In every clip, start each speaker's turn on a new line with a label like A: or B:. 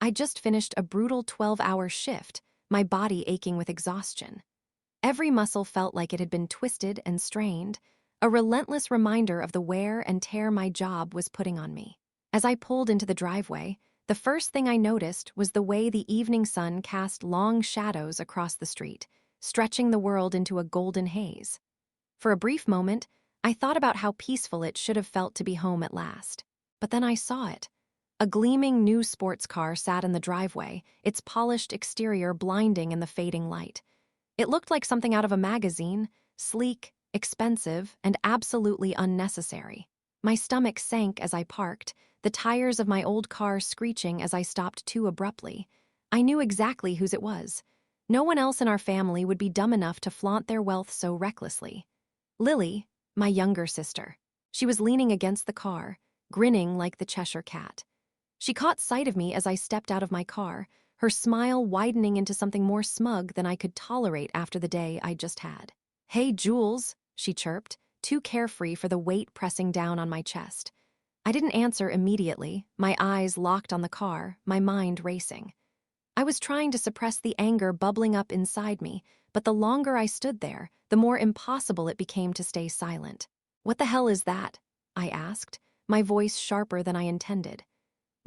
A: I just finished a brutal 12-hour shift, my body aching with exhaustion. Every muscle felt like it had been twisted and strained, a relentless reminder of the wear and tear my job was putting on me. As I pulled into the driveway, the first thing I noticed was the way the evening sun cast long shadows across the street, stretching the world into a golden haze. For a brief moment, I thought about how peaceful it should have felt to be home at last. But then I saw it. A gleaming new sports car sat in the driveway, its polished exterior blinding in the fading light. It looked like something out of a magazine, sleek, expensive, and absolutely unnecessary. My stomach sank as I parked, the tires of my old car screeching as I stopped too abruptly. I knew exactly whose it was. No one else in our family would be dumb enough to flaunt their wealth so recklessly. Lily, my younger sister. She was leaning against the car, grinning like the Cheshire Cat. She caught sight of me as I stepped out of my car, her smile widening into something more smug than I could tolerate after the day I'd just had. "Hey, Jules," she chirped, too carefree for the weight pressing down on my chest. I didn't answer immediately, my eyes locked on the car, my mind racing. I was trying to suppress the anger bubbling up inside me, but the longer I stood there, the more impossible it became to stay silent. "What the hell is that?" I asked, my voice sharper than I intended.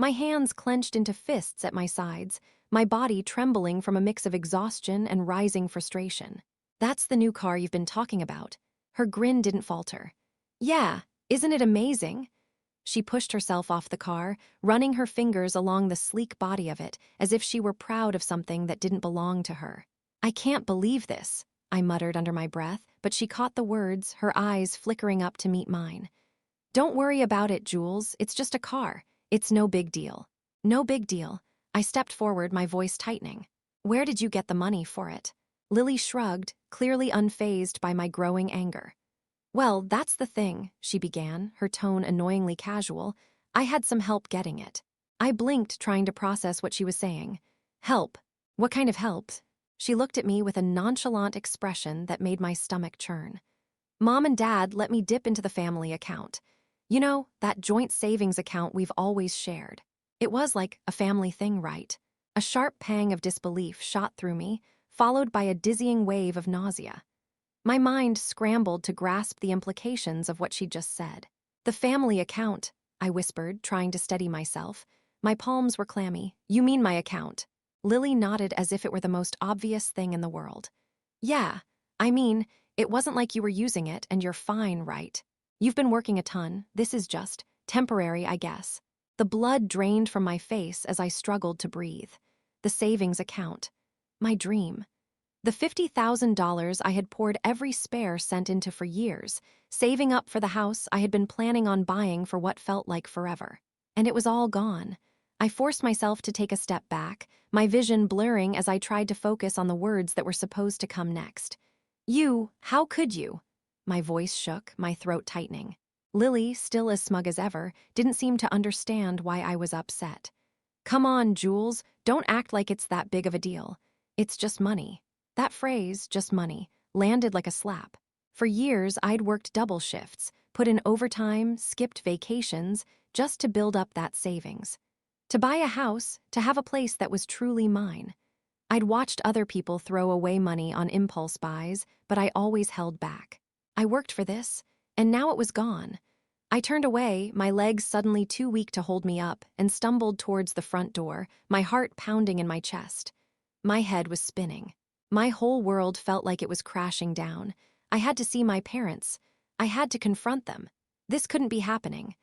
A: My hands clenched into fists at my sides, my body trembling from a mix of exhaustion and rising frustration. "That's the new car you've been talking about." Her grin didn't falter. "Yeah, isn't it amazing?" She pushed herself off the car, running her fingers along the sleek body of it, as if she were proud of something that didn't belong to her. "I can't believe this," I muttered under my breath, but she caught the words, her eyes flickering up to meet mine. "Don't worry about it, Jules. It's just a car. It's no big deal." "No big deal." I stepped forward, my voice tightening. "Where did you get the money for it?" Lily shrugged, clearly unfazed by my growing anger. "Well, that's the thing," she began, her tone annoyingly casual. "I had some help getting it." I blinked, trying to process what she was saying. "Help? What kind of help?" She looked at me with a nonchalant expression that made my stomach churn. "Mom and Dad let me dip into the family account. You know, that joint savings account we've always shared. It was like a family thing, right?" A sharp pang of disbelief shot through me, followed by a dizzying wave of nausea. My mind scrambled to grasp the implications of what she'd just said. "The family account," I whispered, trying to steady myself. My palms were clammy. "You mean my account?" Lily nodded as if it were the most obvious thing in the world. "Yeah, I mean, it wasn't like you were using it and you're fine, right? You've been working a ton. This is just temporary, I guess." The blood drained from my face as I struggled to breathe. The savings account. My dream. The $50,000 I had poured every spare cent into for years, saving up for the house I had been planning on buying for what felt like forever. And it was all gone. I forced myself to take a step back, my vision blurring as I tried to focus on the words that were supposed to come next. How could you?" My voice shook, my throat tightening. Lily, still as smug as ever, didn't seem to understand why I was upset. "Come on, Jules, don't act like it's that big of a deal. It's just money." That phrase, "just money," landed like a slap. For years, I'd worked double shifts, put in overtime, skipped vacations, just to build up that savings. To buy a house, to have a place that was truly mine. I'd watched other people throw away money on impulse buys, but I always held back. I worked for this, and now it was gone. I turned away, my legs suddenly too weak to hold me up, and stumbled towards the front door, my heart pounding in my chest. My head was spinning. My whole world felt like it was crashing down. I had to see my parents. I had to confront them. This couldn't be happening.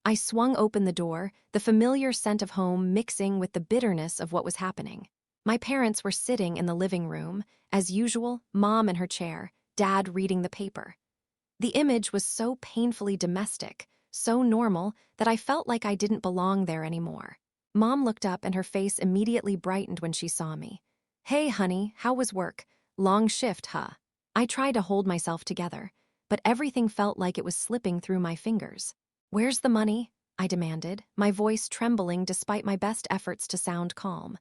A: I swung open the door, the familiar scent of home mixing with the bitterness of what was happening. My parents were sitting in the living room, as usual, Mom in her chair, Dad reading the paper. The image was so painfully domestic, so normal, that I felt like I didn't belong there anymore. Mom looked up and her face immediately brightened when she saw me. "Hey, honey, how was work? Long shift, huh?" I tried to hold myself together, but everything felt like it was slipping through my fingers. "Where's the money?" I demanded, my voice trembling despite my best efforts to sound calm.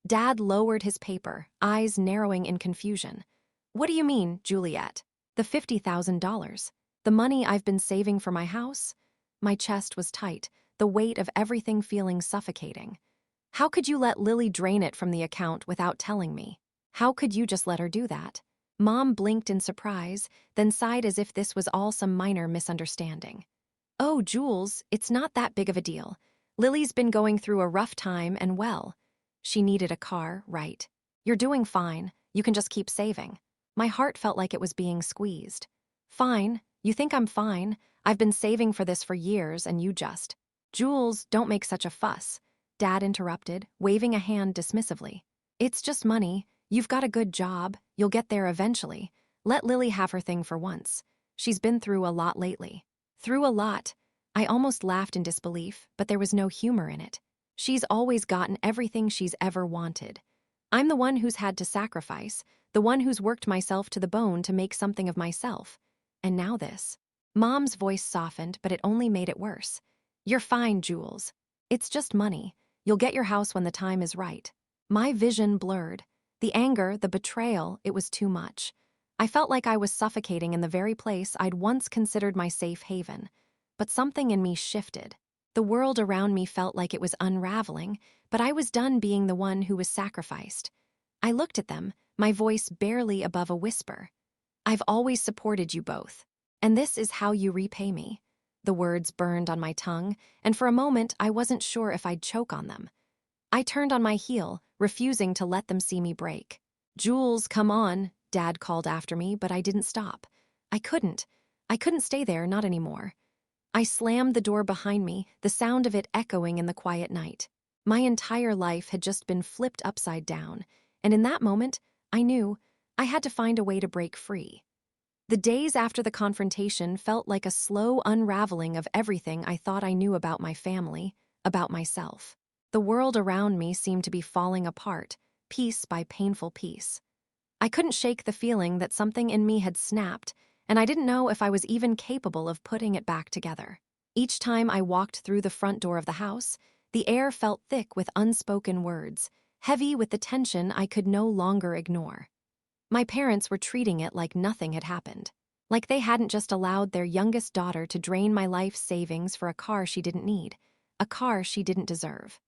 A: Dad lowered his paper, eyes narrowing in confusion. "What do you mean, Juliet? The $50,000? The money I've been saving for my house?" My chest was tight, the weight of everything feeling suffocating. How could you let Lily drain it from the account without telling me? How could you just let her do that? Mom blinked in surprise, then sighed as if this was all some minor misunderstanding. Oh, Jules, it's not that big of a deal. Lily's been going through a rough time and well. She needed a car, right? You're doing fine. You can just keep saving. My heart felt like it was being squeezed. Fine. You think I'm fine? I've been saving for this for years and you just. Jules, don't make such a fuss. Dad interrupted, waving a hand dismissively. It's just money. You've got a good job. You'll get there eventually. Let Lily have her thing for once. She's been through a lot lately. Through a lot. I almost laughed in disbelief, but there was no humor in it. She's always gotten everything she's ever wanted. I'm the one who's had to sacrifice, the one who's worked myself to the bone to make something of myself. And now this. Mom's voice softened, but it only made it worse. You're fine, Jules. It's just money. You'll get your house when the time is right. My vision blurred. The anger, the betrayal, it was too much. I felt like I was suffocating in the very place I'd once considered my safe haven. But something in me shifted. The world around me felt like it was unraveling, but I was done being the one who was sacrificed. I looked at them, my voice barely above a whisper. I've always supported you both, and this is how you repay me. The words burned on my tongue, and for a moment I wasn't sure if I'd choke on them. I turned on my heel, refusing to let them see me break. Jules, come on, Dad called after me, but I didn't stop. I couldn't stay there, not anymore. I slammed the door behind me, the sound of it echoing in the quiet night. My entire life had just been flipped upside down, and in that moment, I knew I had to find a way to break free. The days after the confrontation felt like a slow unraveling of everything I thought I knew about my family, about myself. The world around me seemed to be falling apart, piece by painful piece. I couldn't shake the feeling that something in me had snapped, and I didn't know if I was even capable of putting it back together. Each time I walked through the front door of the house, the air felt thick with unspoken words, heavy with the tension I could no longer ignore. My parents were treating it like nothing had happened, like they hadn't just allowed their youngest daughter to drain my life savings for a car she didn't need, a car she didn't deserve.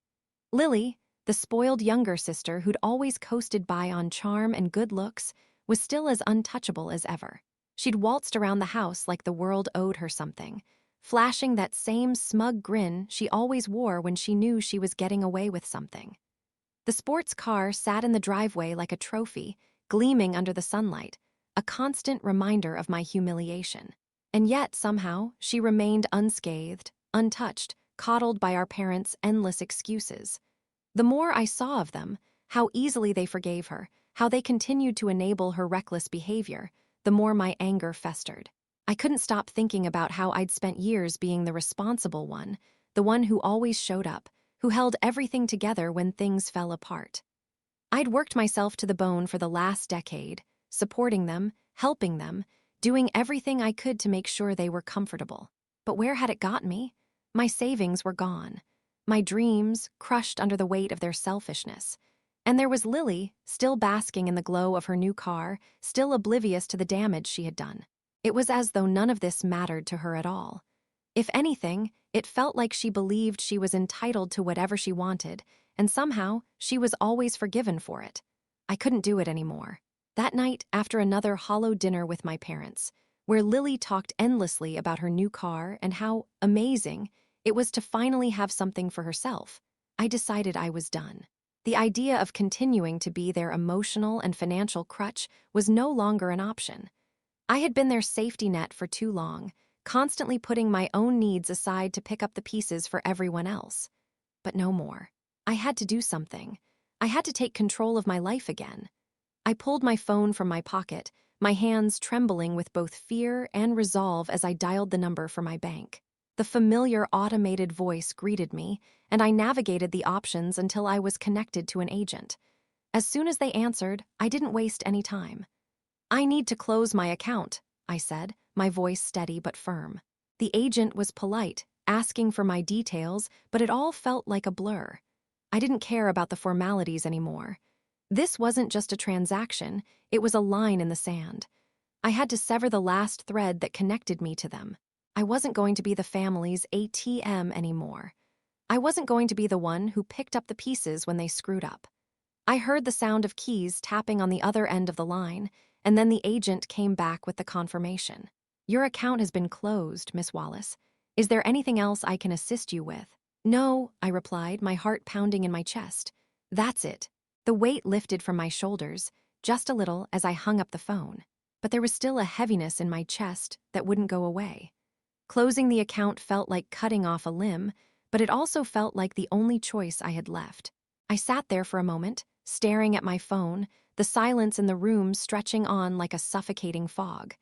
A: Lily, the spoiled younger sister who'd always coasted by on charm and good looks, was still as untouchable as ever. She'd waltzed around the house like the world owed her something, flashing that same smug grin she always wore when she knew she was getting away with something. The sports car sat in the driveway like a trophy, gleaming under the sunlight, a constant reminder of my humiliation. And yet, somehow, she remained unscathed, untouched, coddled by our parents' endless excuses. The more I saw of them, how easily they forgave her, how they continued to enable her reckless behavior, the more my anger festered. I couldn't stop thinking about how I'd spent years being the responsible one, the one who always showed up, who held everything together when things fell apart. I'd worked myself to the bone for the last decade, supporting them, helping them, doing everything I could to make sure they were comfortable. But where had it got me? My savings were gone. My dreams crushed under the weight of their selfishness. And there was Lily, still basking in the glow of her new car, still oblivious to the damage she had done. It was as though none of this mattered to her at all. If anything, it felt like she believed she was entitled to whatever she wanted, and somehow she was always forgiven for it. I couldn't do it anymore. That night, after another hollow dinner with my parents, where Lily talked endlessly about her new car and how amazing it was to finally have something for herself, I decided I was done. The idea of continuing to be their emotional and financial crutch was no longer an option. I had been their safety net for too long, constantly putting my own needs aside to pick up the pieces for everyone else. But no more. I had to do something. I had to take control of my life again. I pulled my phone from my pocket, my hands trembling with both fear and resolve as I dialed the number for my bank. The familiar automated voice greeted me, and I navigated the options until I was connected to an agent. As soon as they answered, I didn't waste any time. "I need to close my account," I said, my voice steady but firm. The agent was polite, asking for my details, but it all felt like a blur. I didn't care about the formalities anymore. This wasn't just a transaction, it was a line in the sand. I had to sever the last thread that connected me to them. I wasn't going to be the family's ATM anymore. I wasn't going to be the one who picked up the pieces when they screwed up. I heard the sound of keys tapping on the other end of the line, and then the agent came back with the confirmation. Your account has been closed, Miss Wallace. Is there anything else I can assist you with? No, I replied, my heart pounding in my chest. That's it. The weight lifted from my shoulders, just a little as I hung up the phone. But there was still a heaviness in my chest that wouldn't go away. Closing the account felt like cutting off a limb, but it also felt like the only choice I had left. I sat there for a moment, staring at my phone, the silence in the room stretching on like a suffocating fog.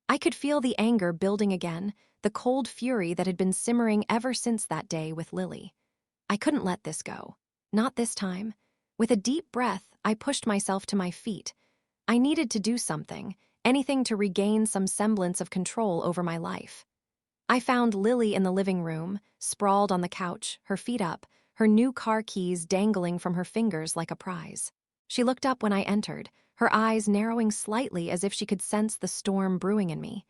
A: I could feel the anger building again, the cold fury that had been simmering ever since that day with Lily. I couldn't let this go. Not this time. With a deep breath, I pushed myself to my feet. I needed to do something, anything to regain some semblance of control over my life. I found Lily in the living room, sprawled on the couch, her feet up, her new car keys dangling from her fingers like a prize. She looked up when I entered, her eyes narrowing slightly as if she could sense the storm brewing in me.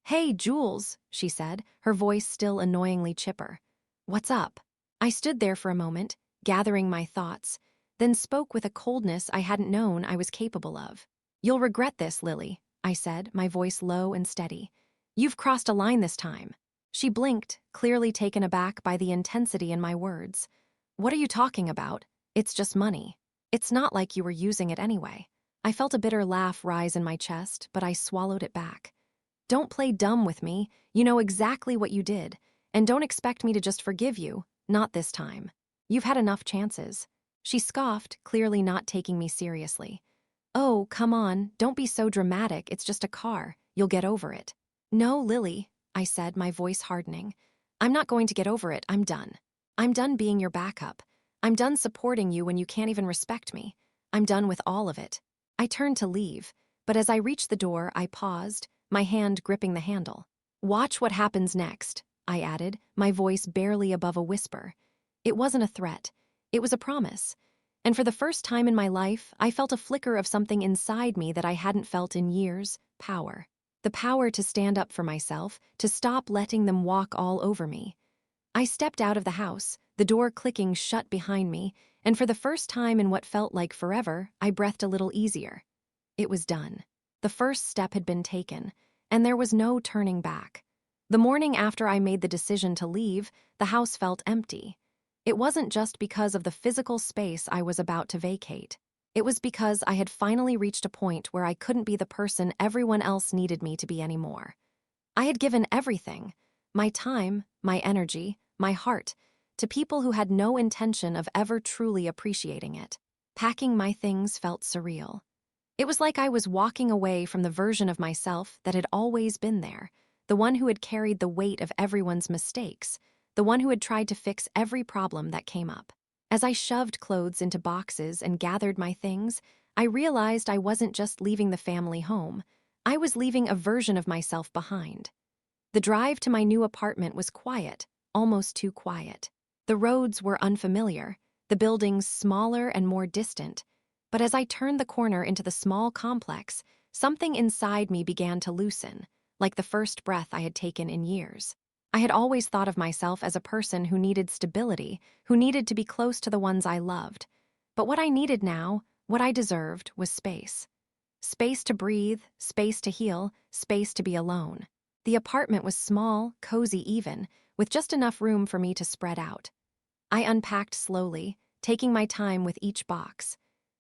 A: "Hey, Jules," she said, her voice still annoyingly chipper. "What's up?" I stood there for a moment, gathering my thoughts, then spoke with a coldness I hadn't known I was capable of. "You'll regret this, Lily," I said, my voice low and steady. "You've crossed a line this time." She blinked, clearly taken aback by the intensity in my words. "What are you talking about? It's just money. It's not like you were using it anyway." I felt a bitter laugh rise in my chest, but I swallowed it back. "Don't play dumb with me. You know exactly what you did. And don't expect me to just forgive you. Not this time. You've had enough chances." She scoffed, clearly not taking me seriously. "Oh, come on. Don't be so dramatic. It's just a car. You'll get over it." "No, Lily," I said, my voice hardening. "I'm not going to get over it. I'm done. I'm done being your backup. I'm done supporting you when you can't even respect me. I'm done with all of it." I turned to leave, but as I reached the door, I paused, my hand gripping the handle. "Watch what happens next," I added, my voice barely above a whisper. It wasn't a threat. It was a promise. And for the first time in my life, I felt a flicker of something inside me that I hadn't felt in years: power. The power to stand up for myself, to stop letting them walk all over me. I stepped out of the house, the door clicking shut behind me, and for the first time in what felt like forever, I breathed a little easier. It was done. The first step had been taken, and there was no turning back. The morning after I made the decision to leave, the house felt empty. It wasn't just because of the physical space I was about to vacate. It was because I had finally reached a point where I couldn't be the person everyone else needed me to be anymore. I had given everything, my time, my energy, my heart, to people who had no intention of ever truly appreciating it. Packing my things felt surreal. It was like I was walking away from the version of myself that had always been there, the one who had carried the weight of everyone's mistakes, the one who had tried to fix every problem that came up. As I shoved clothes into boxes and gathered my things, I realized I wasn't just leaving the family home. I was leaving a version of myself behind. The drive to my new apartment was quiet, almost too quiet. The roads were unfamiliar, the buildings smaller and more distant. But as I turned the corner into the small complex, something inside me began to loosen, like the first breath I had taken in years. I had always thought of myself as a person who needed stability, who needed to be close to the ones I loved. But what I needed now, what I deserved, was space. Space to breathe, space to heal, space to be alone. The apartment was small, cozy even, with just enough room for me to spread out. I unpacked slowly, taking my time with each box.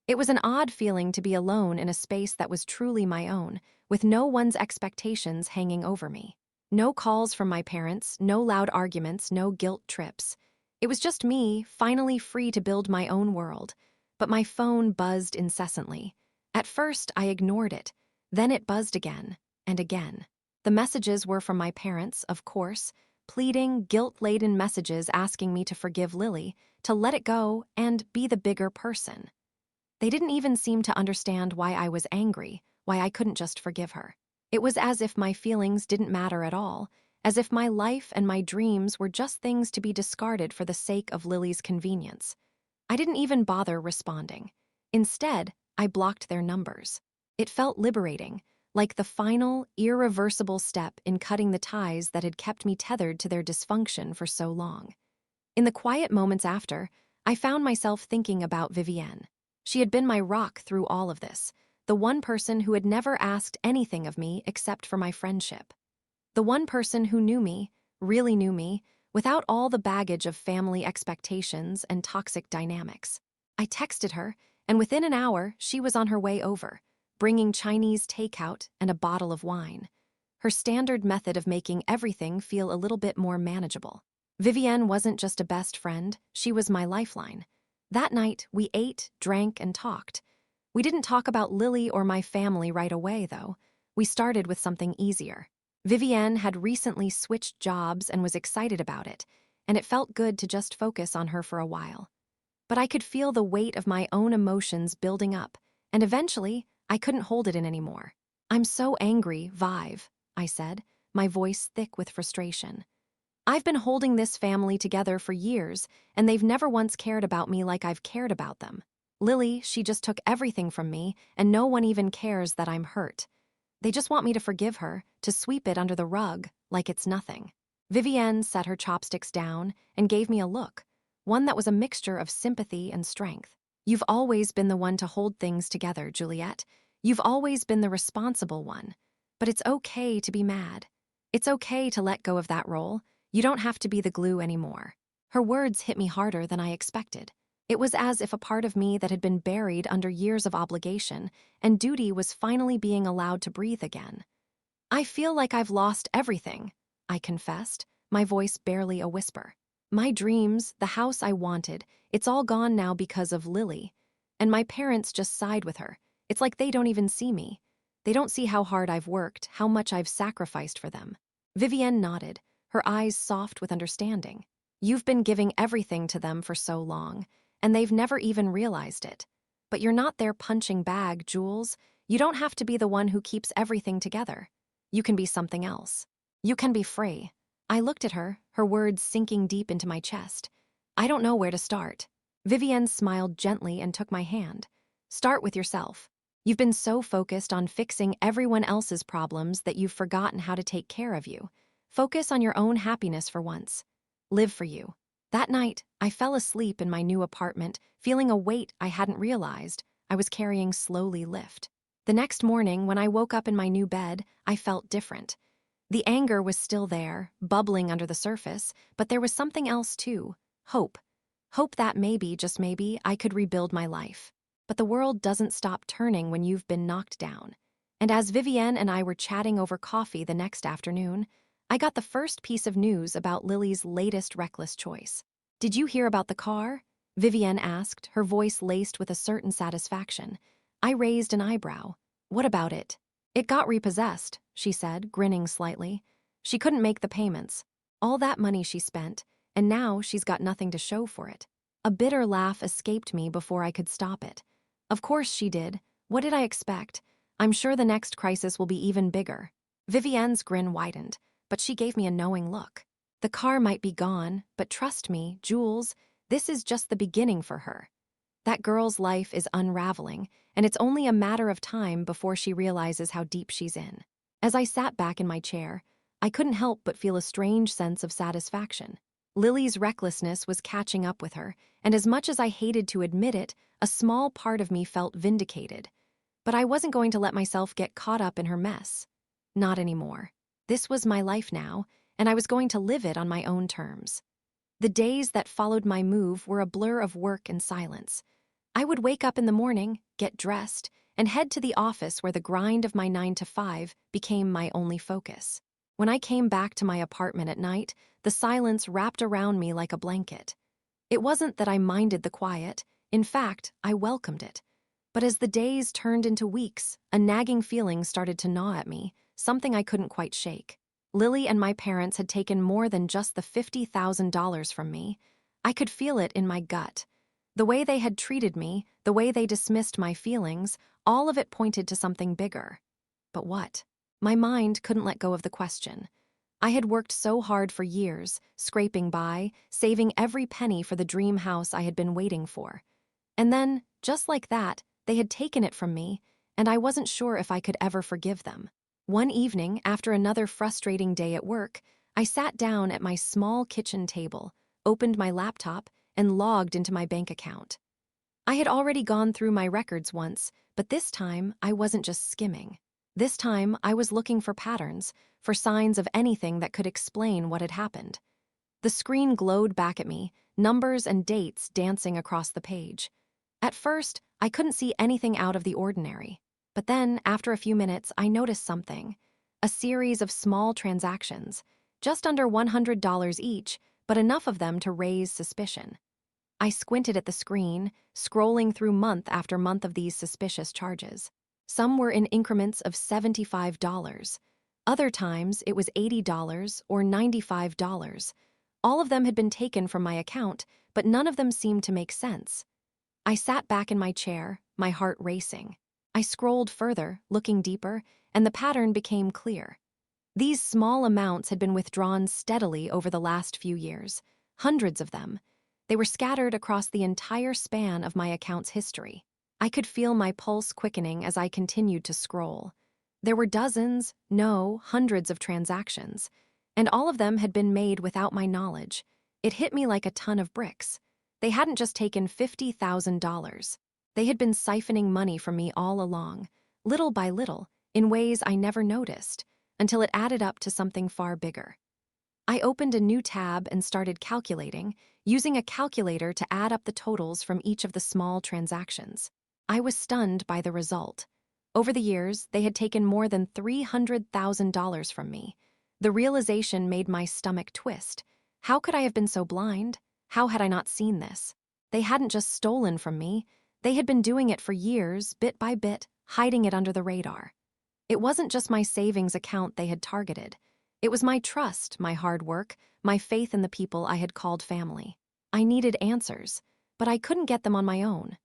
A: It was an odd feeling to be alone in a space that was truly my own, with no one's expectations hanging over me. No calls from my parents, no loud arguments, no guilt trips. It was just me, finally free to build my own world. But my phone buzzed incessantly. At first, I ignored it. Then it buzzed again, and again. The messages were from my parents, of course, pleading, guilt-laden messages asking me to forgive Lily, to let it go, and be the bigger person. They didn't even seem to understand why I was angry, why I couldn't just forgive her. It was as if my feelings didn't matter at all, as if my life and my dreams were just things to be discarded for the sake of Lily's convenience. I didn't even bother responding. Instead, I blocked their numbers. It felt liberating, like the final, irreversible step in cutting the ties that had kept me tethered to their dysfunction for so long. In the quiet moments after, I found myself thinking about Vivienne. She had been my rock through all of this, the one person who had never asked anything of me except for my friendship. The one person who knew me, really knew me, without all the baggage of family expectations and toxic dynamics. I texted her, and within an hour, she was on her way over, bringing Chinese takeout and a bottle of wine. Her standard method of making everything feel a little bit more manageable. Vivienne wasn't just a best friend, she was my lifeline. That night, we ate, drank, and talked. We didn't talk about Lily or my family right away, though. We started with something easier. Vivienne had recently switched jobs and was excited about it, and it felt good to just focus on her for a while. But I could feel the weight of my own emotions building up, and eventually, I couldn't hold it in anymore. "I'm so angry, Vive," I said, my voice thick with frustration. "I've been holding this family together for years, and they've never once cared about me like I've cared about them. Lily, she just took everything from me, and no one even cares that I'm hurt. They just want me to forgive her, to sweep it under the rug, like it's nothing." Vivienne set her chopsticks down and gave me a look, one that was a mixture of sympathy and strength. "You've always been the one to hold things together, Juliet. You've always been the responsible one. But it's okay to be mad. It's okay to let go of that role. You don't have to be the glue anymore." Her words hit me harder than I expected. It was as if a part of me that had been buried under years of obligation and duty was finally being allowed to breathe again. "I feel like I've lost everything," I confessed, my voice barely a whisper. "My dreams, the house I wanted, it's all gone now because of Lily. And my parents just side with her. It's like they don't even see me. They don't see how hard I've worked, how much I've sacrificed for them." Vivienne nodded, her eyes soft with understanding. "You've been giving everything to them for so long, and they've never even realized it. But you're not their punching bag, Jules. You don't have to be the one who keeps everything together. You can be something else. You can be free." I looked at her, her words sinking deep into my chest. "I don't know where to start." Vivienne smiled gently and took my hand. "Start with yourself. You've been so focused on fixing everyone else's problems that you've forgotten how to take care of you. Focus on your own happiness for once. Live for you." That night, I fell asleep in my new apartment, feeling a weight I hadn't realized I was carrying slowly lift. The next morning, when I woke up in my new bed, I felt different. The anger was still there, bubbling under the surface, but there was something else too: hope. Hope that maybe, just maybe, I could rebuild my life. But the world doesn't stop turning when you've been knocked down. And as Vivienne and I were chatting over coffee the next afternoon, I got the first piece of news about Lily's latest reckless choice. "Did you hear about the car?" Vivienne asked, her voice laced with a certain satisfaction. I raised an eyebrow. "What about it?" "It got repossessed," she said, grinning slightly. "She couldn't make the payments. All that money she spent, and now she's got nothing to show for it." A bitter laugh escaped me before I could stop it. "Of course she did. What did I expect? I'm sure the next crisis will be even bigger." Vivienne's grin widened, but she gave me a knowing look. "The car might be gone, but trust me, Jules, this is just the beginning for her. That girl's life is unraveling, and it's only a matter of time before she realizes how deep she's in." As I sat back in my chair, I couldn't help but feel a strange sense of satisfaction. Lily's recklessness was catching up with her, and as much as I hated to admit it, a small part of me felt vindicated. But I wasn't going to let myself get caught up in her mess. Not anymore. This was my life now, and I was going to live it on my own terms. The days that followed my move were a blur of work and silence. I would wake up in the morning, get dressed, and head to the office where the grind of my 9 to 5 became my only focus. When I came back to my apartment at night, the silence wrapped around me like a blanket. It wasn't that I minded the quiet. In fact, I welcomed it. But as the days turned into weeks, a nagging feeling started to gnaw at me, something I couldn't quite shake. Lily and my parents had taken more than just the $50,000 from me. I could feel it in my gut. The way they had treated me, the way they dismissed my feelings, all of it pointed to something bigger. But what? My mind couldn't let go of the question. I had worked so hard for years, scraping by, saving every penny for the dream house I had been waiting for. And then, just like that, they had taken it from me, and I wasn't sure if I could ever forgive them. One evening, after another frustrating day at work, I sat down at my small kitchen table, opened my laptop, and logged into my bank account. I had already gone through my records once, but this time I wasn't just skimming. This time I was looking for patterns, for signs of anything that could explain what had happened. The screen glowed back at me, numbers and dates dancing across the page. At first, I couldn't see anything out of the ordinary. But then, after a few minutes, I noticed something. A series of small transactions, just under $100 each, but enough of them to raise suspicion. I squinted at the screen, scrolling through month after month of these suspicious charges. Some were in increments of $75. Other times, it was $80 or $95. All of them had been taken from my account, but none of them seemed to make sense. I sat back in my chair, my heart racing. I scrolled further, looking deeper, and the pattern became clear. These small amounts had been withdrawn steadily over the last few years, hundreds of them. They were scattered across the entire span of my account's history. I could feel my pulse quickening as I continued to scroll. There were dozens, no, hundreds of transactions, and all of them had been made without my knowledge. It hit me like a ton of bricks. They hadn't just taken $50,000. They had been siphoning money from me all along, little by little, in ways I never noticed, until it added up to something far bigger. I opened a new tab and started calculating, using a calculator to add up the totals from each of the small transactions. I was stunned by the result. Over the years, they had taken more than $300,000 from me. The realization made my stomach twist. How could I have been so blind? How had I not seen this? They hadn't just stolen from me. They had been doing it for years, bit by bit, hiding it under the radar. It wasn't just my savings account they had targeted. It was my trust, my hard work, my faith in the people I had called family. I needed answers, but I couldn't get them on my own.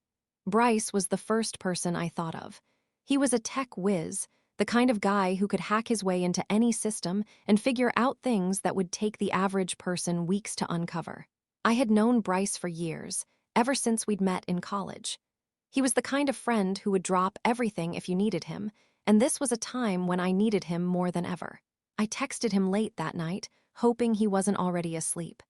A: Bryce was the first person I thought of. He was a tech whiz, the kind of guy who could hack his way into any system and figure out things that would take the average person weeks to uncover. I had known Bryce for years, ever since we'd met in college. He was the kind of friend who would drop everything if you needed him, and this was a time when I needed him more than ever. I texted him late that night, hoping he wasn't already asleep.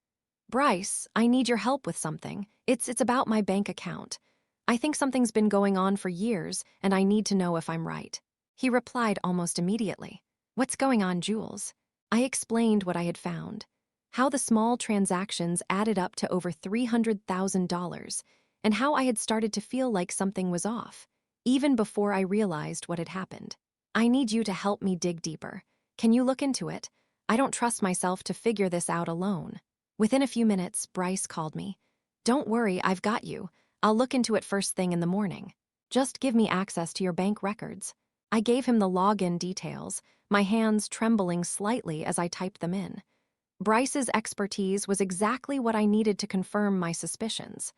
A: "Bryce, I need your help with something. It's about my bank account. I think something's been going on for years, and I need to know if I'm right." He replied almost immediately. "What's going on, Jules?" I explained what I had found, how the small transactions added up to over $300,000, and how I had started to feel like something was off, even before I realized what had happened. "I need you to help me dig deeper. Can you look into it? I don't trust myself to figure this out alone." Within a few minutes, Bryce called me. "Don't worry, I've got you. I'll look into it first thing in the morning. Just give me access to your bank records." I gave him the login details, my hands trembling slightly as I typed them in. Bryce's expertise was exactly what I needed to confirm my suspicions.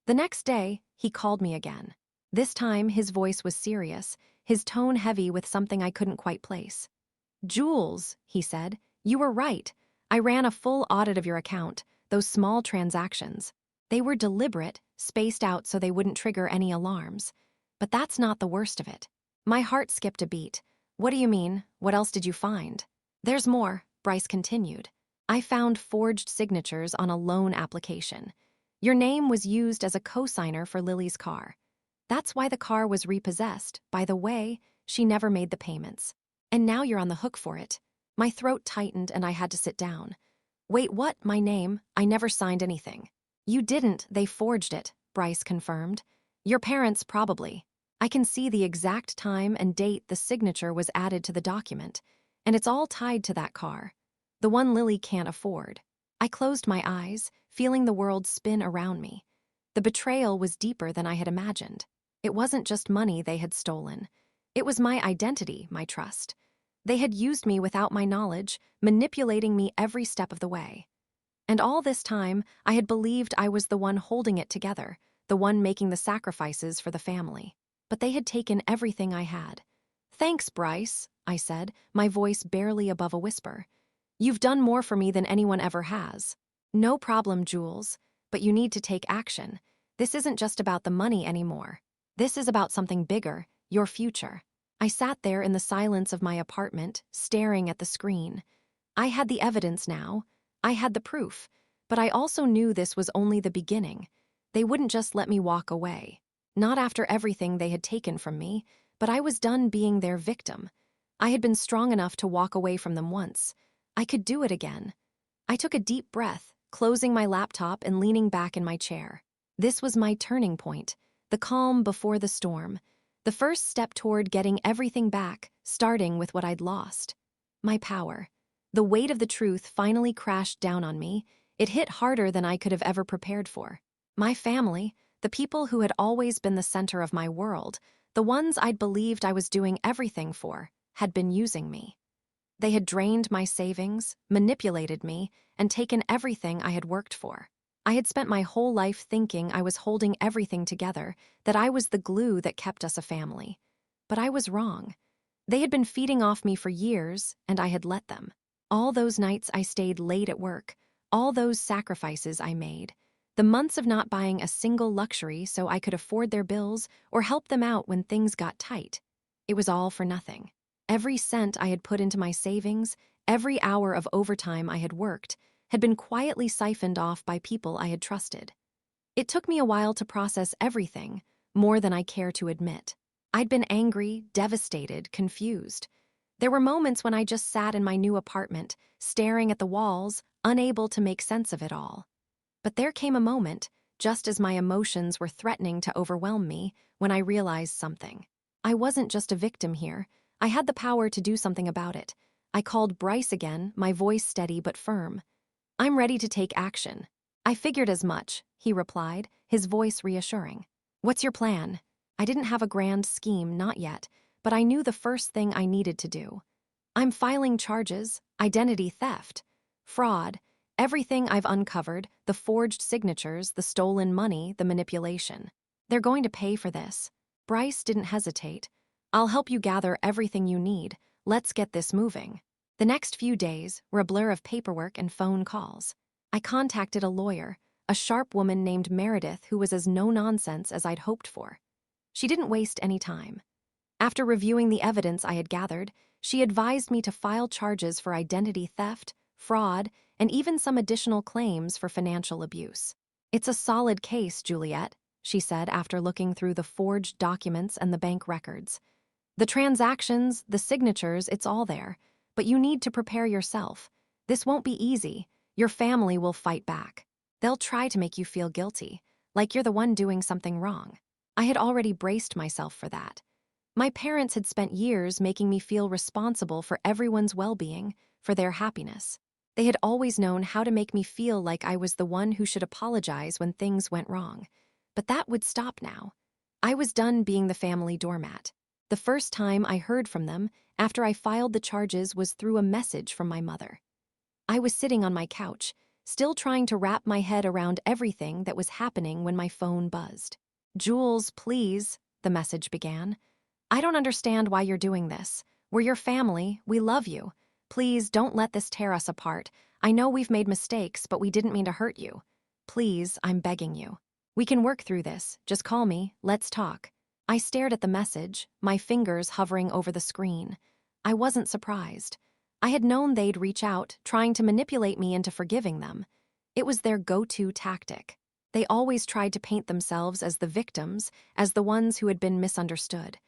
A: The next day, he called me again. This time, his voice was serious, his tone heavy with something I couldn't quite place. "Jules," he said, "you were right. I ran a full audit of your account, those small transactions. They were deliberate, spaced out so they wouldn't trigger any alarms. But that's not the worst of it." My heart skipped a beat. "What do you mean? What else did you find?" "There's more," Bryce continued. "I found forged signatures on a loan application. Your name was used as a co-signer for Lily's car. That's why the car was repossessed. By the way, she never made the payments. And now you're on the hook for it." My throat tightened and I had to sit down. "Wait, what? My name? I never signed anything." "You didn't, they forged it," Bryce confirmed. "Your parents probably. I can see the exact time and date the signature was added to the document, and it's all tied to that car, the one Lily can't afford." I closed my eyes, feeling the world spin around me. The betrayal was deeper than I had imagined. It wasn't just money they had stolen. It was my identity, my trust. They had used me without my knowledge, manipulating me every step of the way. And all this time, I had believed I was the one holding it together, the one making the sacrifices for the family. But they had taken everything I had. "Thanks, Bryce," I said, my voice barely above a whisper. "You've done more for me than anyone ever has." "No problem, Jules, but you need to take action. This isn't just about the money anymore. This is about something bigger, your future." I sat there in the silence of my apartment, staring at the screen. I had the evidence now. I had the proof. But I also knew this was only the beginning. They wouldn't just let me walk away. Not after everything they had taken from me, but I was done being their victim. I had been strong enough to walk away from them once. I could do it again. I took a deep breath, closing my laptop and leaning back in my chair. This was my turning point, the calm before the storm, the first step toward getting everything back, starting with what I'd lost. My power. The weight of the truth finally crashed down on me. It hit harder than I could have ever prepared for. My family, the people who had always been the center of my world, the ones I'd believed I was doing everything for, had been using me. They had drained my savings, manipulated me, and taken everything I had worked for. I had spent my whole life thinking I was holding everything together, that I was the glue that kept us a family. But I was wrong. They had been feeding off me for years, and I had let them. All those nights I stayed late at work, all those sacrifices I made, the months of not buying a single luxury so I could afford their bills or help them out when things got tight. It was all for nothing. Every cent I had put into my savings, every hour of overtime I had worked, had been quietly siphoned off by people I had trusted. It took me a while to process everything, more than I care to admit. I'd been angry, devastated, confused. There were moments when I just sat in my new apartment, staring at the walls, unable to make sense of it all. But there came a moment, just as my emotions were threatening to overwhelm me, when I realized something. I wasn't just a victim here. I had the power to do something about it. I called Bryce again, my voice steady but firm. "I'm ready to take action." "I figured as much," he replied, his voice reassuring. "What's your plan?" I didn't have a grand scheme, not yet, but I knew the first thing I needed to do. "I'm filing charges, identity theft, fraud, everything I've uncovered, the forged signatures, the stolen money, the manipulation. They're going to pay for this." Bryce didn't hesitate. "I'll help you gather everything you need. Let's get this moving." The next few days were a blur of paperwork and phone calls. I contacted a lawyer, a sharp woman named Meredith who was as no-nonsense as I'd hoped for. She didn't waste any time. After reviewing the evidence I had gathered, she advised me to file charges for identity theft, fraud, and even some additional claims for financial abuse. "It's a solid case, Juliet," she said after looking through the forged documents and the bank records. "The transactions, the signatures, it's all there. But you need to prepare yourself. This won't be easy. Your family will fight back. They'll try to make you feel guilty, like you're the one doing something wrong." I had already braced myself for that. My parents had spent years making me feel responsible for everyone's well-being, for their happiness. They had always known how to make me feel like I was the one who should apologize when things went wrong. But that would stop now. I was done being the family doormat. The first time I heard from them after I filed the charges was through a message from my mother. I was sitting on my couch, still trying to wrap my head around everything that was happening when my phone buzzed. "Jules, please," the message began. "I don't understand why you're doing this. We're your family. We love you. Please don't let this tear us apart. I know we've made mistakes, but we didn't mean to hurt you. Please, I'm begging you. We can work through this. Just call me. Let's talk." I stared at the message, my fingers hovering over the screen. I wasn't surprised. I had known they'd reach out, trying to manipulate me into forgiving them. It was their go-to tactic. They always tried to paint themselves as the victims, as the ones who had been misunderstood.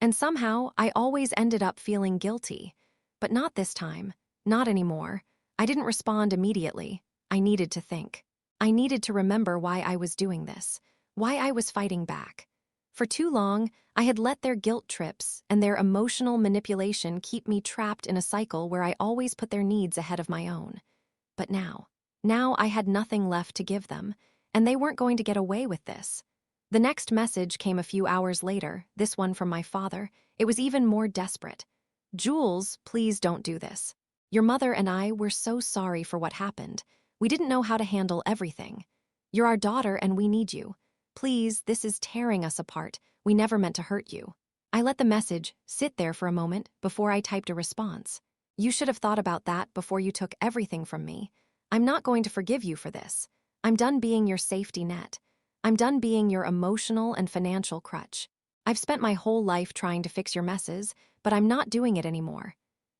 A: And somehow, I always ended up feeling guilty. But not this time. Not anymore. I didn't respond immediately. I needed to think. I needed to remember why I was doing this, why I was fighting back. For too long, I had let their guilt trips and their emotional manipulation keep me trapped in a cycle where I always put their needs ahead of my own. But now I had nothing left to give them, and they weren't going to get away with this. The next message came a few hours later, this one from my father. It was even more desperate. "Jules, please don't do this. Your mother and I were so sorry for what happened. We didn't know how to handle everything. You're our daughter and we need you. Please, this is tearing us apart. We never meant to hurt you." I let the message sit there for a moment before I typed a response. "You should have thought about that before you took everything from me. I'm not going to forgive you for this. I'm done being your safety net. I'm done being your emotional and financial crutch. I've spent my whole life trying to fix your messes, but I'm not doing it anymore.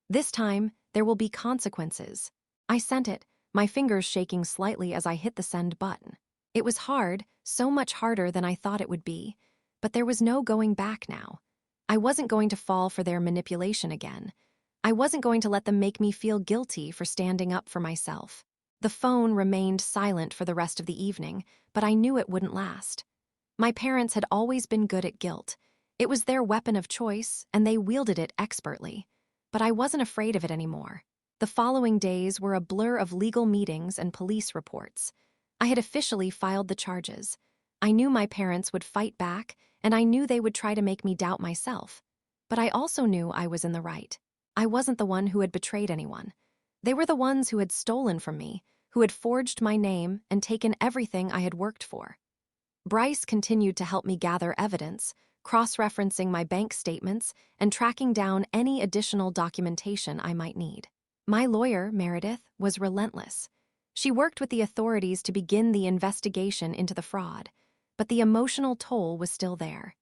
A: This time, there will be consequences." I sent it, my fingers shaking slightly as I hit the send button. It was hard, so much harder than I thought it would be, but there was no going back now. I wasn't going to fall for their manipulation again. I wasn't going to let them make me feel guilty for standing up for myself. The phone remained silent for the rest of the evening, but I knew it wouldn't last. My parents had always been good at guilt. It was their weapon of choice, and they wielded it expertly. But I wasn't afraid of it anymore. The following days were a blur of legal meetings and police reports. I had officially filed the charges. I knew my parents would fight back, and I knew they would try to make me doubt myself. But I also knew I was in the right. I wasn't the one who had betrayed anyone. They were the ones who had stolen from me, who had forged my name and taken everything I had worked for. Bryce continued to help me gather evidence, cross-referencing my bank statements and tracking down any additional documentation I might need. My lawyer, Meredith, was relentless. She worked with the authorities to begin the investigation into the fraud, but the emotional toll was still there.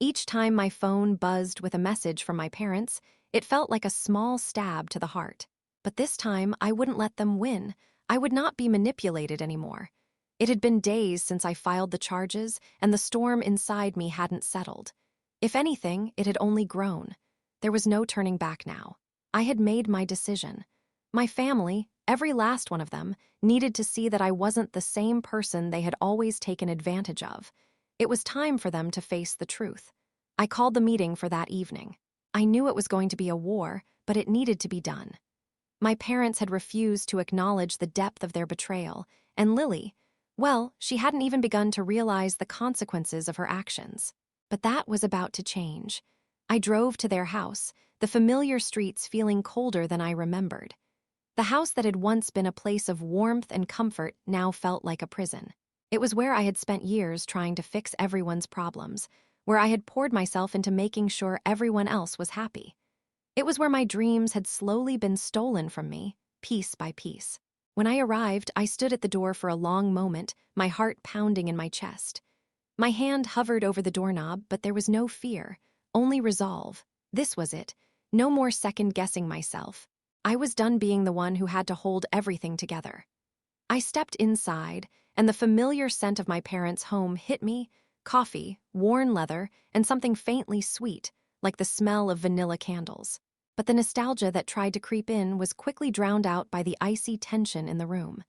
A: Each time my phone buzzed with a message from my parents, it felt like a small stab to the heart. But this time, I wouldn't let them win. I would not be manipulated anymore. It had been days since I filed the charges, and the storm inside me hadn't settled. If anything, it had only grown. There was no turning back now. I had made my decision. My family, every last one of them, needed to see that I wasn't the same person they had always taken advantage of. It was time for them to face the truth. I called the meeting for that evening. I knew it was going to be a war, but it needed to be done. My parents had refused to acknowledge the depth of their betrayal, and Lily, well, she hadn't even begun to realize the consequences of her actions. But that was about to change. I drove to their house, the familiar streets feeling colder than I remembered. The house that had once been a place of warmth and comfort now felt like a prison. It was where I had spent years trying to fix everyone's problems, where I had poured myself into making sure everyone else was happy. It was where my dreams had slowly been stolen from me, piece by piece. When I arrived, I stood at the door for a long moment, my heart pounding in my chest. My hand hovered over the doorknob, but there was no fear, only resolve. This was it. No more second-guessing myself. I was done being the one who had to hold everything together. I stepped inside, and the familiar scent of my parents' home hit me: coffee, worn leather, and something faintly sweet, like the smell of vanilla candles. But the nostalgia that tried to creep in was quickly drowned out by the icy tension in the room.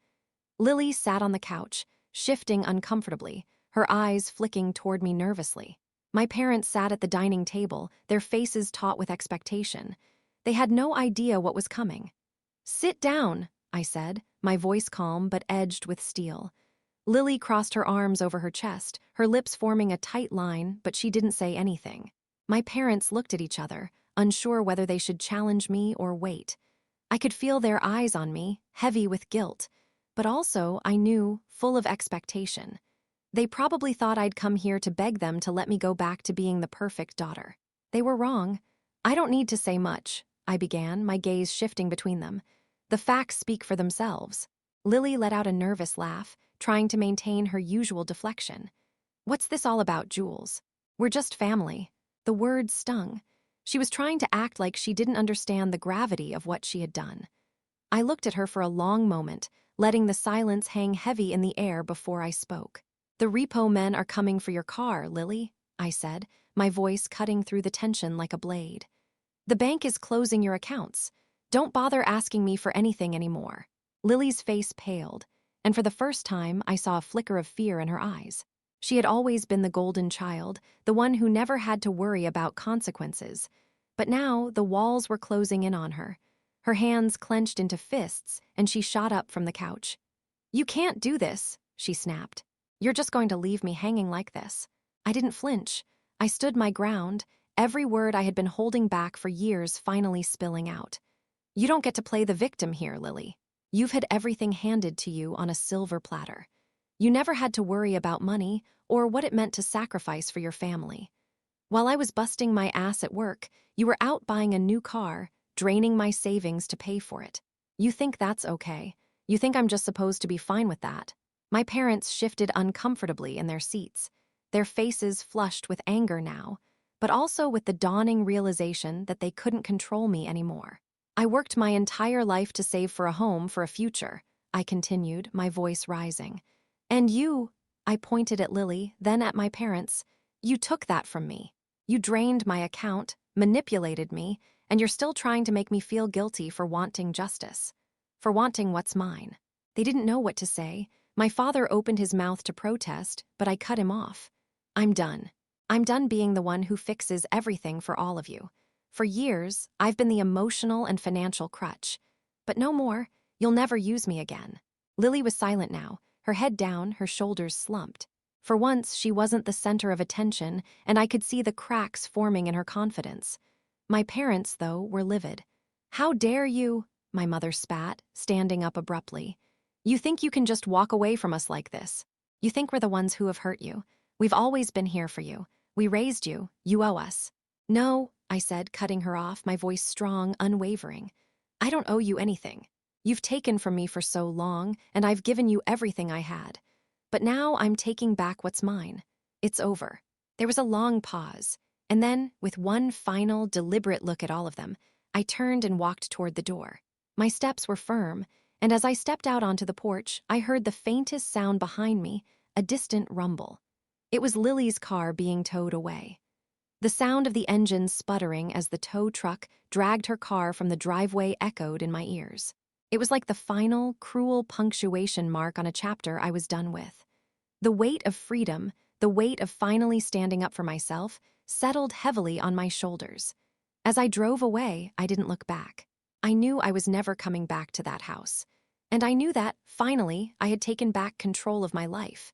A: Lily sat on the couch, shifting uncomfortably, her eyes flicking toward me nervously. My parents sat at the dining table, their faces taut with expectation. They had no idea what was coming. "Sit down," I said, my voice calm but edged with steel. Lily crossed her arms over her chest, her lips forming a tight line, but she didn't say anything. My parents looked at each other, unsure whether they should challenge me or wait. I could feel their eyes on me, heavy with guilt, but also, I knew, full of expectation. They probably thought I'd come here to beg them to let me go back to being the perfect daughter. They were wrong. "I don't need to say much," I began, my gaze shifting between them. "The facts speak for themselves." Lily let out a nervous laugh, trying to maintain her usual deflection. "What's this all about, Jules? We're just family." The words stung. She was trying to act like she didn't understand the gravity of what she had done. I looked at her for a long moment, letting the silence hang heavy in the air before I spoke. "The repo men are coming for your car, Lily," I said, my voice cutting through the tension like a blade. "The bank is closing your accounts. Don't bother asking me for anything anymore." Lily's face paled, and for the first time I saw a flicker of fear in her eyes. She had always been the golden child, the one who never had to worry about consequences. But now the walls were closing in on her. Her hands clenched into fists, and she shot up from the couch. "You can't do this," she snapped. "You're just going to leave me hanging like this." I didn't flinch. I stood my ground, every word I had been holding back for years finally spilling out. "You don't get to play the victim here, Lily. You've had everything handed to you on a silver platter. You never had to worry about money or what it meant to sacrifice for your family. While I was busting my ass at work, you were out buying a new car, draining my savings to pay for it. You think that's okay. You think I'm just supposed to be fine with that." My parents shifted uncomfortably in their seats, their faces flushed with anger now, but also with the dawning realization that they couldn't control me anymore. "I worked my entire life to save for a home, for a future," I continued, my voice rising. And you, I pointed at Lily, then at my parents, you took that from me. You drained my account, manipulated me, and you're still trying to make me feel guilty for wanting justice. For wanting what's mine. They didn't know what to say. My father opened his mouth to protest, but I cut him off. I'm done. I'm done being the one who fixes everything for all of you. For years, I've been the emotional and financial crutch. But no more. You'll never use me again. Lily was silent now, her head down, her shoulders slumped. For once, she wasn't the center of attention, and I could see the cracks forming in her confidence. My parents, though, were livid. How dare you? My mother spat, standing up abruptly. You think you can just walk away from us like this? You think we're the ones who have hurt you? We've always been here for you. We raised you. You owe us. No, I said, cutting her off, my voice strong, unwavering. I don't owe you anything. You've taken from me for so long, and I've given you everything I had. But now I'm taking back what's mine. It's over. There was a long pause, and then, with one final, deliberate look at all of them, I turned and walked toward the door. My steps were firm, and as I stepped out onto the porch, I heard the faintest sound behind me, a distant rumble. It was Lily's car being towed away. The sound of the engine sputtering as the tow truck dragged her car from the driveway echoed in my ears. It was like the final, cruel punctuation mark on a chapter I was done with. The weight of freedom, the weight of finally standing up for myself, settled heavily on my shoulders. As I drove away, I didn't look back. I knew I was never coming back to that house. And I knew that, finally, I had taken back control of my life.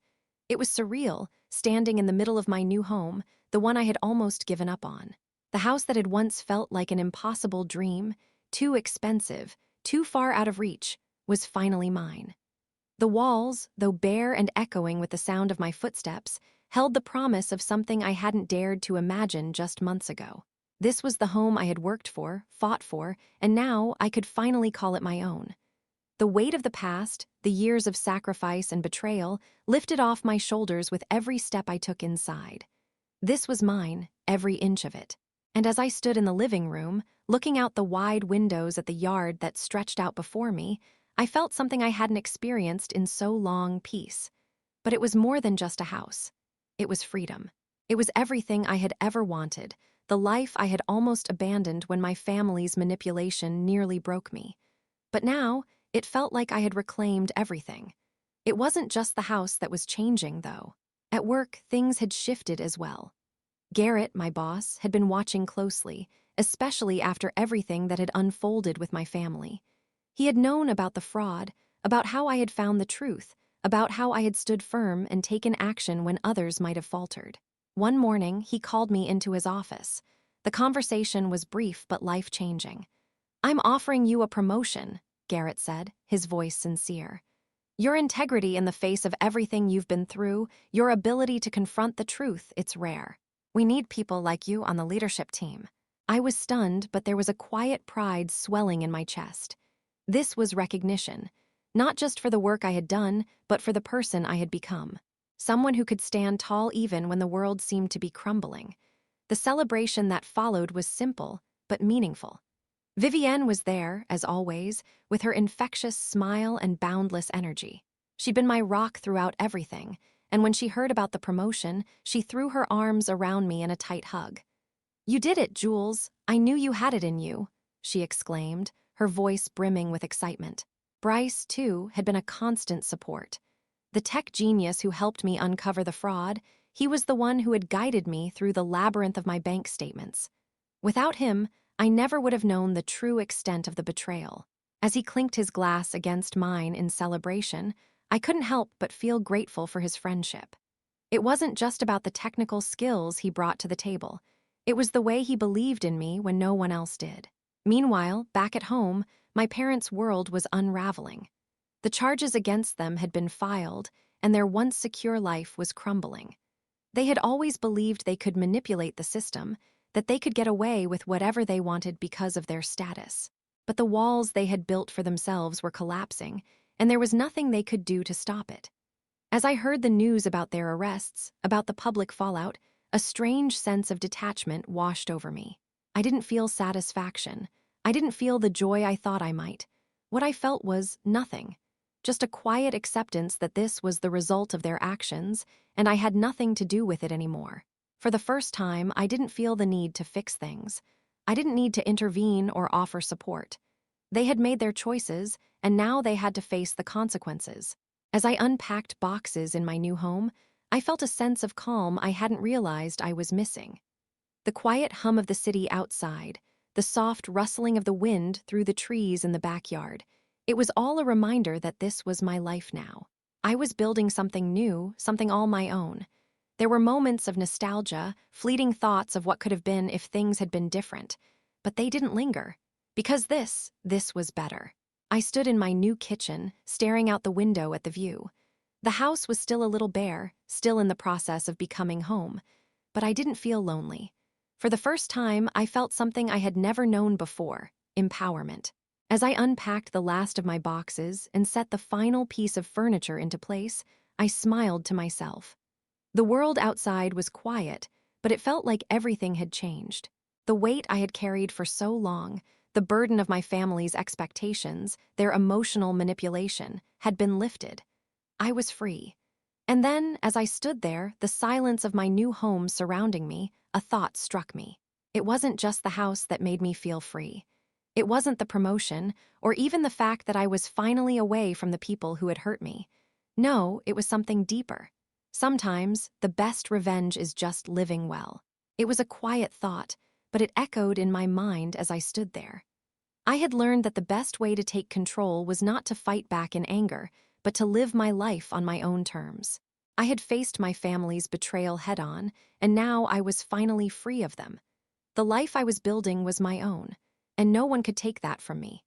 A: It was surreal, standing in the middle of my new home, the one I had almost given up on. The house that had once felt like an impossible dream, too expensive, too far out of reach, was finally mine. The walls, though bare and echoing with the sound of my footsteps, held the promise of something I hadn't dared to imagine just months ago. This was the home I had worked for, fought for, and now I could finally call it my own. The weight of the past, the years of sacrifice and betrayal, lifted off my shoulders with every step I took inside. This was mine, every inch of it. And as I stood in the living room, looking out the wide windows at the yard that stretched out before me, I felt something I hadn't experienced in so long, peace. But it was more than just a house. It was freedom. It was everything I had ever wanted, the life I had almost abandoned when my family's manipulation nearly broke me. But now, it felt like I had reclaimed everything. It wasn't just the house that was changing, though. At work, things had shifted as well. Garrett, my boss, had been watching closely, especially after everything that had unfolded with my family. He had known about the fraud, about how I had found the truth, about how I had stood firm and taken action when others might have faltered. One morning, he called me into his office. The conversation was brief but life-changing. "I'm offering you a promotion," Garrett said, his voice sincere. "Your integrity in the face of everything you've been through, your ability to confront the truth, it's rare. We need people like you on the leadership team." I was stunned, but there was a quiet pride swelling in my chest. This was recognition, not just for the work I had done, but for the person I had become. Someone who could stand tall even when the world seemed to be crumbling. The celebration that followed was simple, but meaningful. Vivienne was there, as always, with her infectious smile and boundless energy. She'd been my rock throughout everything, and when she heard about the promotion, she threw her arms around me in a tight hug. "You did it, Jules. I knew you had it in you," she exclaimed, her voice brimming with excitement. Bryce, too, had been a constant support. The tech genius who helped me uncover the fraud, he was the one who had guided me through the labyrinth of my bank statements. Without him, I never would have known the true extent of the betrayal. As he clinked his glass against mine in celebration, I couldn't help but feel grateful for his friendship. It wasn't just about the technical skills he brought to the table. It was the way he believed in me when no one else did. Meanwhile, back at home, my parents' world was unraveling. The charges against them had been filed, and their once secure life was crumbling. They had always believed they could manipulate the system, that they could get away with whatever they wanted because of their status. But the walls they had built for themselves were collapsing, and there was nothing they could do to stop it. As I heard the news about their arrests, about the public fallout, a strange sense of detachment washed over me. I didn't feel satisfaction. I didn't feel the joy I thought I might. What I felt was nothing. just a quiet acceptance that this was the result of their actions, and I had nothing to do with it anymore. For the first time, I didn't feel the need to fix things. I didn't need to intervene or offer support. They had made their choices, and now they had to face the consequences. As I unpacked boxes in my new home, I felt a sense of calm I hadn't realized I was missing. The quiet hum of the city outside, the soft rustling of the wind through the trees in the backyard, it was all a reminder that this was my life now. I was building something new, something all my own. There were moments of nostalgia, fleeting thoughts of what could have been if things had been different, but they didn't linger. Because this was better. I stood in my new kitchen, staring out the window at the view. The house was still a little bare, still in the process of becoming home, but I didn't feel lonely. For the first time, I felt something I had never known before: empowerment. As I unpacked the last of my boxes and set the final piece of furniture into place, I smiled to myself. The world outside was quiet, but it felt like everything had changed. The weight I had carried for so long, the burden of my family's expectations, their emotional manipulation, had been lifted. I was free. And then, as I stood there, the silence of my new home surrounding me, a thought struck me. It wasn't just the house that made me feel free. It wasn't the promotion, or even the fact that I was finally away from the people who had hurt me. No, it was something deeper. Sometimes, the best revenge is just living well. It was a quiet thought, but it echoed in my mind as I stood there. I had learned that the best way to take control was not to fight back in anger, but to live my life on my own terms. I had faced my family's betrayal head-on, and now I was finally free of them. The life I was building was my own, and no one could take that from me.